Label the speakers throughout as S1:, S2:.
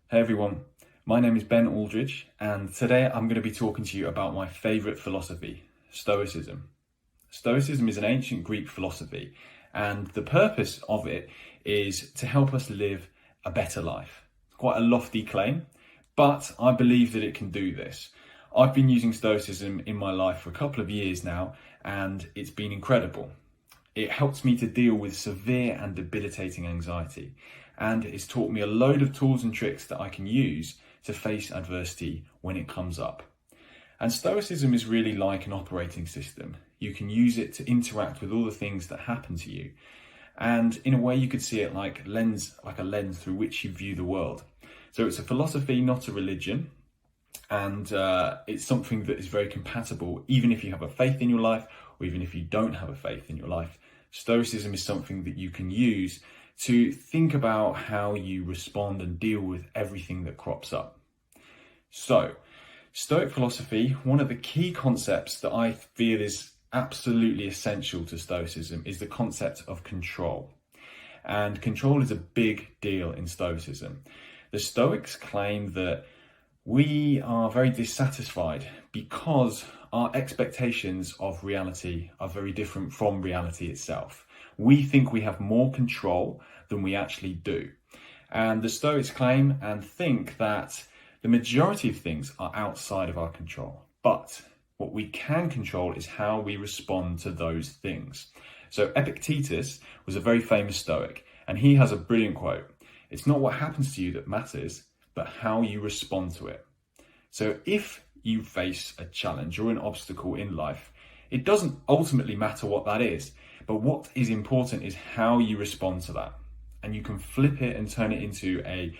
S1: Hey everyone, my name is Ben Aldridge, and today I'm going to be talking to you about my favourite philosophy, Stoicism. Stoicism is an ancient Greek philosophy, and the purpose of it is to help us live a better life. It's quite a lofty claim, but I believe that it can do this. I've been using Stoicism in my life for a couple of years now, and it's been incredible. It helps me to deal with severe and debilitating anxiety, and it's taught me a load of tools and tricks that I can use to face adversity when it comes up. And Stoicism is really like an operating system. You can use it to interact with all the things that happen to you. And in a way, you could see it like a lens through which you view the world. So it's a philosophy, not a religion. And it's something that is very compatible, even if you have a faith in your life, or even if you don't have a faith in your life. Stoicism is something that you can use to think about how you respond and deal with everything that crops up. So, Stoic philosophy, one of the key concepts that I feel is absolutely essential to Stoicism is the concept of control. And control is a big deal in Stoicism. The Stoics claim that we are very dissatisfied because our expectations of reality are very different from reality itself. We think we have more control than we actually do. And the Stoics claim and think that the majority of things are outside of our control. But what we can control is how we respond to those things. So Epictetus was a very famous Stoic, and he has a brilliant quote. It's not what happens to you that matters, but how you respond to it. So if you face a challenge or an obstacle in life, it doesn't ultimately matter what that is, but what is important is how you respond to that. And you can flip it and turn it into a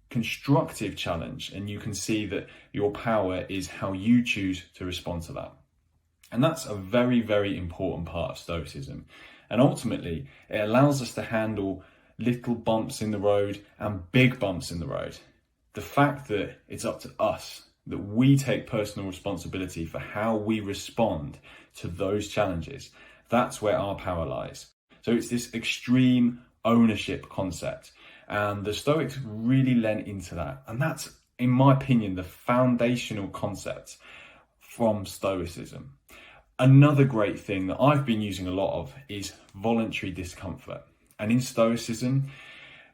S1: constructive challenge, and you can see that your power is how you choose to respond to that. And that's a very, very important part of Stoicism. And ultimately, it allows us to handle little bumps in the road and big bumps in the road. The fact that it's up to us, that we take personal responsibility for how we respond to those challenges, that's where our power lies. So it's this extreme ownership concept, and the Stoics really lent into that. And that's, in my opinion, the foundational concept from Stoicism. Another great thing that I've been using a lot of is voluntary discomfort. And in Stoicism,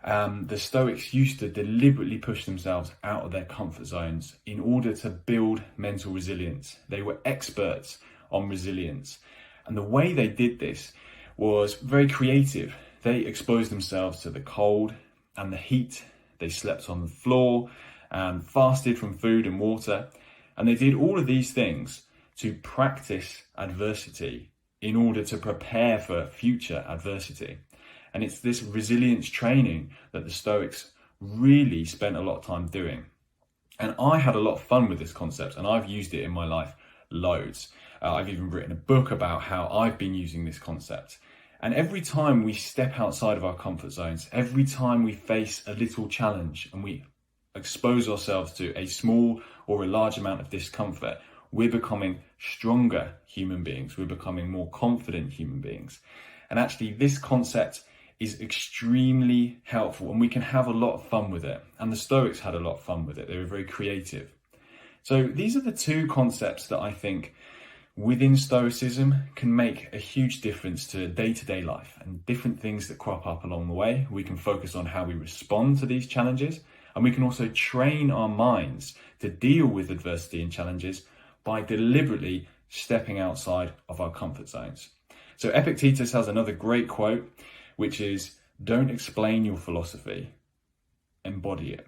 S1: the Stoics used to deliberately push themselves out of their comfort zones in order to build mental resilience. They were experts on resilience. And the way they did this was very creative. They exposed themselves to the cold and the heat. They slept on the floor and fasted from food and water. And they did all of these things to practice adversity in order to prepare for future adversity. And it's this resilience training that the Stoics really spent a lot of time doing. And I had a lot of fun with this concept, and I've used it in my life loads. I've even written a book about how I've been using this concept. And every time we step outside of our comfort zones, every time we face a little challenge and we expose ourselves to a small or a large amount of discomfort, we're becoming stronger human beings. We're becoming more confident human beings. And actually, this concept is extremely helpful, and we can have a lot of fun with it. And the Stoics had a lot of fun with it. They were very creative. So these are the two concepts that I think within Stoicism can make a huge difference to day-to-day life and different things that crop up along the way. We can focus on how we respond to these challenges, and we can also train our minds to deal with adversity and challenges by deliberately stepping outside of our comfort zones. So Epictetus has another great quote, which is, "Don't explain your philosophy, embody it."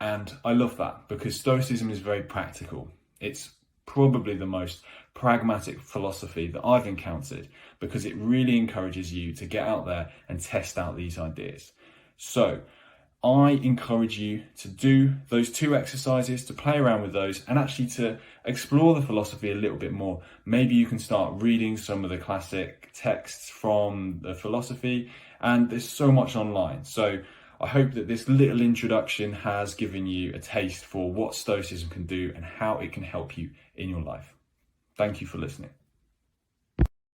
S1: And I love that because Stoicism is very practical. It's probably the most pragmatic philosophy that I've encountered because it really encourages you to get out there and test out these ideas. So I encourage you to do those two exercises, to play around with those, and actually to explore the philosophy a little bit more. Maybe you can start reading some of the classic texts from the philosophy, and there's so much online. So I hope that this little introduction has given you a taste for what Stoicism can do and how it can help you in your life. Thank you for listening.